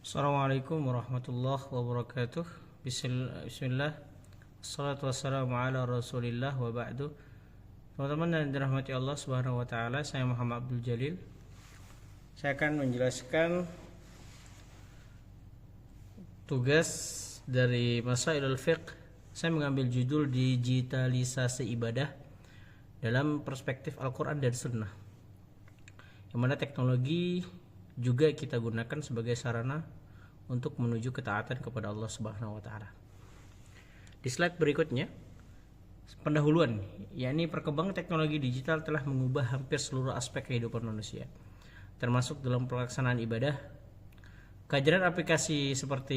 Assalamualaikum warahmatullahi wabarakatuh. Bismillah. Assalatu wassalamu ala rasulillah wa ba'du. Teman-teman yang dirahmati Allah subhanahu wa ta'ala, saya Muhammad Abdul Jalil. Saya akan menjelaskan tugas dari Masailul Fiqh. Saya mengambil judul digitalisasi ibadah dalam perspektif Al-Quran dan Sunnah, yang mana teknologi juga kita gunakan sebagai sarana untuk menuju ketaatan kepada Allah Subhanahu wa taala. Di slide berikutnya, pendahuluan, yakni perkembangan teknologi digital telah mengubah hampir seluruh aspek kehidupan manusia, termasuk dalam pelaksanaan ibadah. Kehadiran aplikasi seperti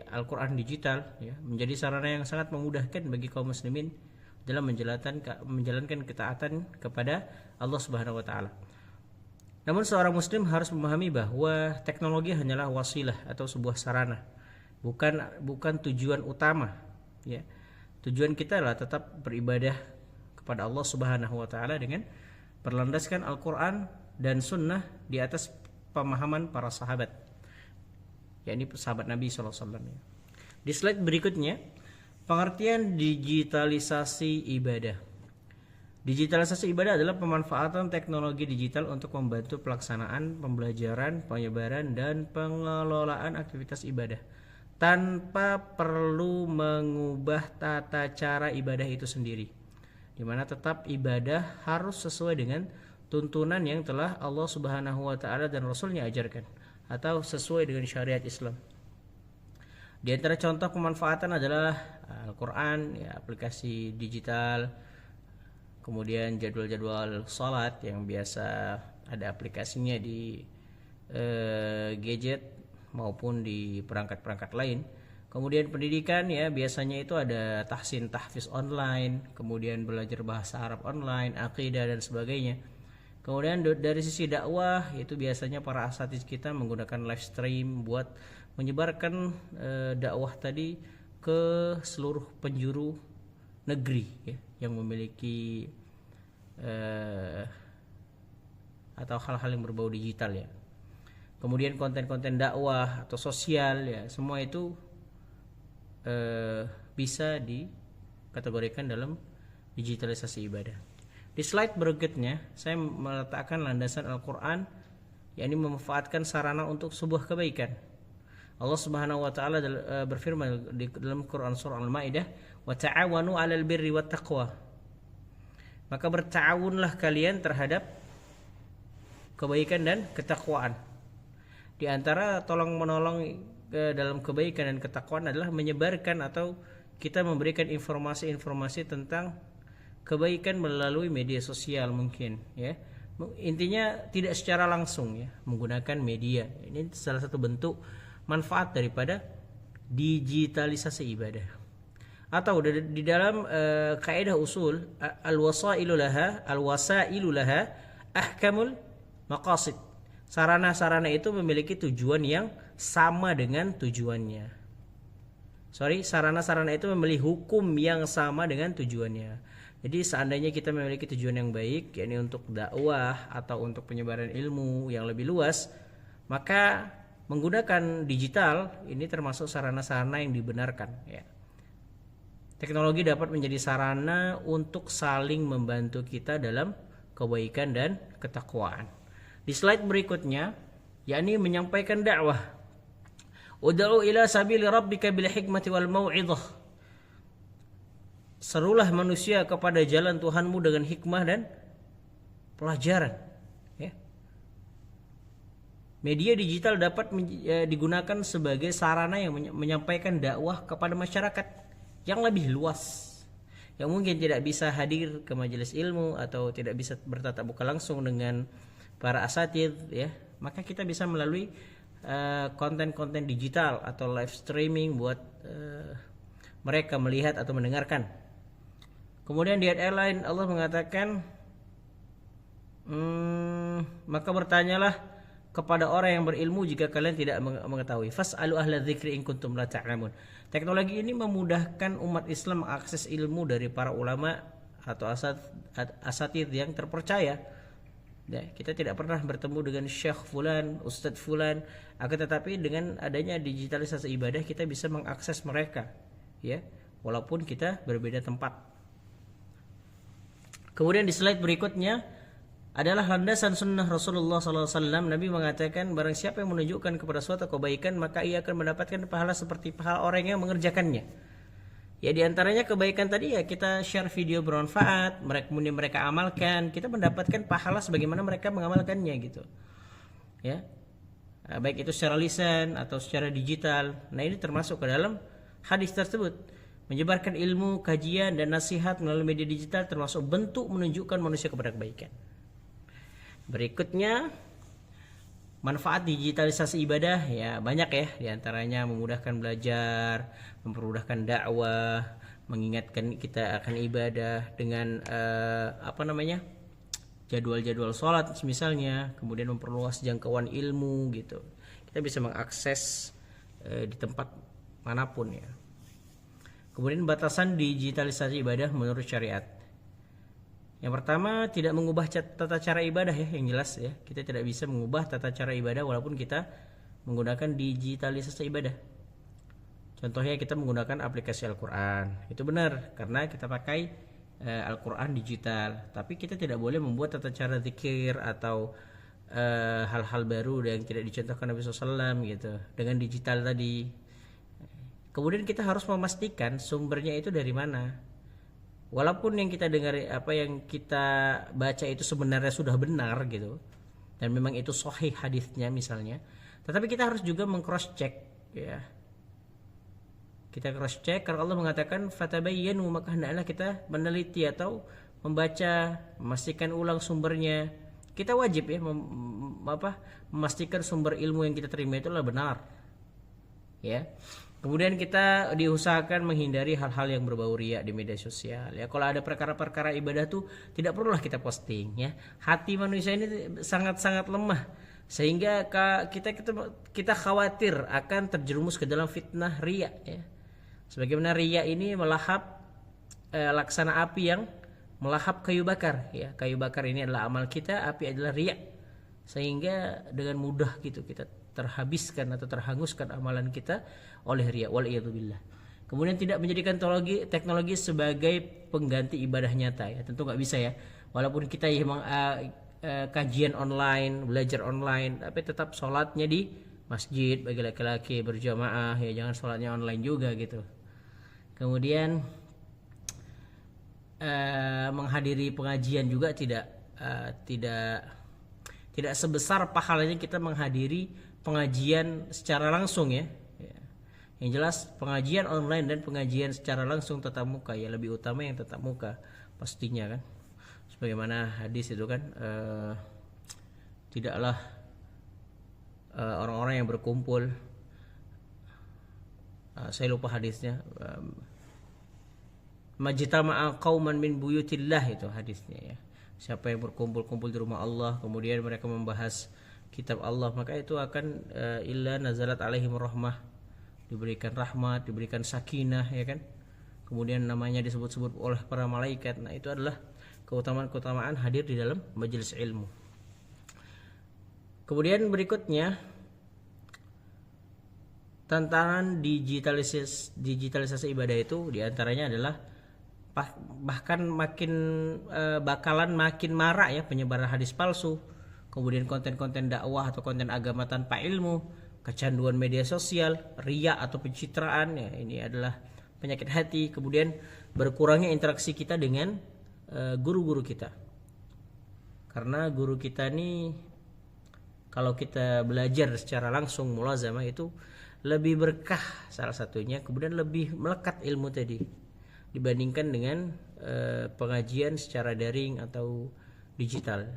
Al-Quran digital menjadi sarana yang sangat memudahkan bagi kaum muslimin dalam menjalankan ketaatan kepada Allah Subhanahu wa taala. Namun seorang muslim harus memahami bahwa teknologi hanyalah wasilah atau sebuah sarana, bukan tujuan utama. Tujuan kita adalah tetap beribadah kepada Allah Subhanahu wa taala dengan berlandaskan Al-Quran dan Sunnah di atas pemahaman para sahabat, yakni sahabat Nabi SAW. Di slide berikutnya, pengertian digitalisasi ibadah. Digitalisasi ibadah adalah pemanfaatan teknologi digital untuk membantu pelaksanaan, pembelajaran, penyebaran, dan pengelolaan aktivitas ibadah tanpa perlu mengubah tata cara ibadah itu sendiri, di mana tetap ibadah harus sesuai dengan tuntunan yang telah Allah Subhanahu wa taala dan Rasul-Nya ajarkan, atau sesuai dengan syariat Islam. Di antara contoh pemanfaatan adalah Al-Quran, aplikasi digital, kemudian jadwal-jadwal salat yang biasa ada aplikasinya di gadget maupun di perangkat-perangkat lain. Kemudian pendidikan, biasanya itu ada tahsin tahfiz online, kemudian belajar bahasa Arab online, akidah dan sebagainya. Kemudian dari sisi dakwah, itu biasanya para asatiz kita menggunakan live stream buat menyebarkan dakwah tadi ke seluruh penjuru negeri yang memiliki atau hal-hal yang berbau digital . Kemudian konten-konten dakwah atau sosial, semua itu bisa dikategorikan dalam digitalisasi ibadah. Di slide berikutnya, saya meletakkan landasan Al-Quran, yakni memanfaatkan sarana untuk sebuah kebaikan. Allah Subhanahu wa taala berfirman di dalam Quran surah Al-Maidah, "Wa ta'awanu 'alal birri wat taqwa." Maka berta'awunlah kalian terhadap kebaikan dan ketakwaan. Di antara tolong-menolong dalam kebaikan dan ketakwaan adalah menyebarkan atau kita memberikan informasi-informasi tentang kebaikan melalui media sosial mungkin, Intinya tidak secara langsung, menggunakan media. Ini salah satu bentuk manfaat daripada digitalisasi ibadah. Atau di dalam kaidah usul, al-wasailu laha ahkamul maqasid. Sarana-sarana itu memiliki tujuan yang sama dengan tujuannya. Sarana-sarana itu memiliki hukum yang sama dengan tujuannya. Jadi seandainya kita memiliki tujuan yang baik, yakni untuk dakwah atau untuk penyebaran ilmu yang lebih luas, maka menggunakan digital ini termasuk sarana-sarana yang dibenarkan. Teknologi dapat menjadi sarana untuk saling membantu kita dalam kebaikan dan ketakwaan. Di slide berikutnya, yakni menyampaikan dakwah. Ud'u ila sabili rabbika bil hikmati wal mau'izah. Serulah manusia kepada jalan Tuhanmu dengan hikmah dan pelajaran. Media digital dapat digunakan sebagai sarana yang menyampaikan dakwah kepada masyarakat yang lebih luas, yang mungkin tidak bisa hadir ke majelis ilmu atau tidak bisa bertatap muka langsung dengan para asatidz, maka kita bisa melalui konten-konten digital atau live streaming buat mereka melihat atau mendengarkan. Kemudian di ayat lain Allah mengatakan, maka bertanyalah kepada orang yang berilmu jika kalian tidak mengetahui. Fas'alu ahla dzikri in kuntum la ta'lamun. Teknologi ini memudahkan umat Islam mengakses ilmu dari para ulama atau asatidz yang terpercaya. Ya, kita tidak pernah bertemu dengan Syekh Fulan, Ustadz Fulan, akan tetapi dengan adanya digitalisasi ibadah kita bisa mengakses mereka, ya, walaupun kita berbeda tempat. Kemudian di slide berikutnya adalah landasan sunnah Rasulullah SAW. Nabi mengatakan barang siapa yang menunjukkan kepada suatu kebaikan maka ia akan mendapatkan pahala seperti pahala orang yang mengerjakannya. Ya, di antaranya kebaikan tadi ya kita share video bermanfaat, kemudian mereka amalkan, kita mendapatkan pahala sebagaimana mereka mengamalkannya gitu. Ya. Baik itu secara lisan atau secara digital. Nah, ini termasuk ke dalam hadis tersebut. Menyebarkan ilmu, kajian dan nasihat melalui media digital termasuk bentuk menunjukkan manusia kepada kebaikan. Berikutnya manfaat digitalisasi ibadah ya banyak ya, diantaranya memudahkan belajar, mempermudahkan dakwah, mengingatkan kita akan ibadah dengan jadwal-jadwal sholat misalnya, kemudian memperluas jangkauan ilmu gitu. Kita bisa mengakses di tempat manapun ya. Kemudian batasan digitalisasi ibadah menurut syariat. Yang pertama, tidak mengubah tata cara ibadah ya, yang jelas ya. Kita tidak bisa mengubah tata cara ibadah walaupun kita menggunakan digitalisasi ibadah. Contohnya kita menggunakan aplikasi Al-Quran. Itu benar, karena kita pakai Al-Quran digital. Tapi kita tidak boleh membuat tata cara zikir atau hal-hal baru yang tidak dicontohkan Nabi SAW gitu, dengan digital tadi. Kemudian kita harus memastikan sumbernya itu dari mana. Walaupun yang kita dengar, apa yang kita baca itu sebenarnya sudah benar gitu, dan memang itu sahih hadisnya misalnya, tetapi kita harus juga meng-cross check ya. Kita cross check karena Allah mengatakan fatabayyanu, maka hendaklah kita meneliti atau membaca, memastikan ulang sumbernya. Kita wajib ya memastikan sumber ilmu yang kita terima itu adalah benar. Ya. Kemudian kita diusahakan menghindari hal-hal yang berbau riya di media sosial. Ya, kalau ada perkara-perkara ibadah tuh tidak perlulah kita posting ya. Hati manusia ini sangat-sangat lemah sehingga kita khawatir akan terjerumus ke dalam fitnah riya ya. Sebagaimana riya ini melahap laksana api yang melahap kayu bakar ya. Kayu bakar ini adalah amal kita, api adalah riya. Sehingga dengan mudah gitu kita terhabiskan atau terhanguskan amalan kita oleh riya, wal iyadzubillah. Kemudian tidak menjadikan teknologi sebagai pengganti ibadah nyata ya. Tentu nggak bisa ya. Walaupun kita kajian online, belajar online, tapi tetap sholatnya di masjid bagi laki-laki berjamaah ya, jangan sholatnya online juga gitu. Kemudian menghadiri pengajian juga tidak sebesar pahalanya kita menghadiri pengajian secara langsung ya. Yang jelas pengajian online dan pengajian secara langsung tatap muka ya lebih utama yang tatap muka pastinya kan. Sebagaimana hadis itu kan tidaklah orang-orang yang berkumpul, saya lupa hadisnya, majtama'a qauman min buyutillah, itu hadisnya ya. Siapa yang berkumpul-kumpul di rumah Allah kemudian mereka membahas kitab Allah, maka itu akan illa nazalat alaihim rahmah, diberikan rahmat, diberikan sakinah ya kan. Kemudian namanya disebut-sebut oleh para malaikat. Nah, itu adalah keutamaan-keutamaan hadir di dalam majelis ilmu. Kemudian berikutnya tantangan digitalisasi ibadah itu diantaranya adalah bahkan bakalan makin marak ya penyebaran hadis palsu, kemudian konten-konten dakwah atau konten agama tanpa ilmu, kecanduan media sosial, riya atau pencitraan ya, ini adalah penyakit hati. Kemudian berkurangnya interaksi kita dengan guru-guru kita, karena guru kita nih kalau kita belajar secara langsung mulazamah itu lebih berkah salah satunya, kemudian lebih melekat ilmu tadi dibandingkan dengan pengajian secara daring atau digital.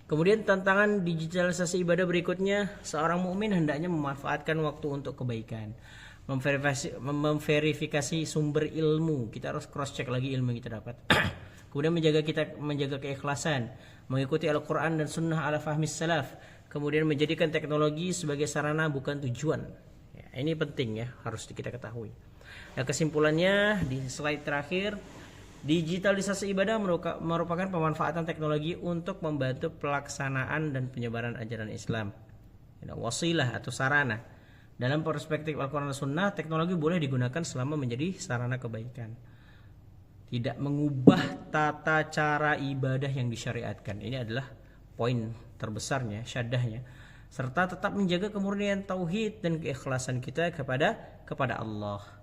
Kemudian tantangan digitalisasi ibadah berikutnya, seorang mukmin hendaknya memanfaatkan waktu untuk kebaikan, memverifikasi sumber ilmu. Kita harus cross check lagi ilmu yang kita dapat. Kemudian menjaga keikhlasan, mengikuti Al-Quran dan Sunnah ala fahmis salaf. Kemudian menjadikan teknologi sebagai sarana bukan tujuan. Ya, ini penting ya, harus kita ketahui. Nah, kesimpulannya di slide terakhir, Digitalisasi ibadah merupakan pemanfaatan teknologi untuk membantu pelaksanaan dan penyebaran ajaran Islam. Wasilah atau sarana. Dalam perspektif Al-Quran dan Sunnah, teknologi boleh digunakan selama menjadi sarana kebaikan, tidak mengubah tata cara ibadah yang disyariatkan. Ini adalah poin terbesarnya, syaddahnya, serta tetap menjaga kemurnian tauhid dan keikhlasan kita kepada Allah.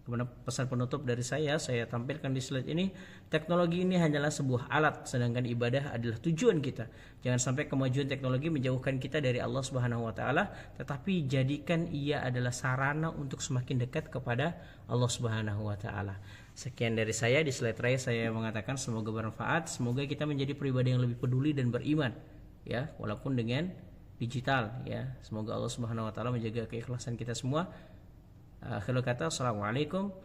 Kemudian pesan penutup dari saya tampilkan di slide ini. Teknologi ini hanyalah sebuah alat, sedangkan ibadah adalah tujuan kita. Jangan sampai kemajuan teknologi menjauhkan kita dari Allah Subhanahu wa taala, tetapi jadikan ia adalah sarana untuk semakin dekat kepada Allah Subhanahu wa taala. Sekian dari saya. Di slide terakhir saya mengatakan semoga bermanfaat, semoga kita menjadi pribadi yang lebih peduli dan beriman, ya, walaupun dengan digital, ya. Semoga Allah Subhanahu wa taala menjaga keikhlasan kita semua. Akhirul kata, assalamualaikum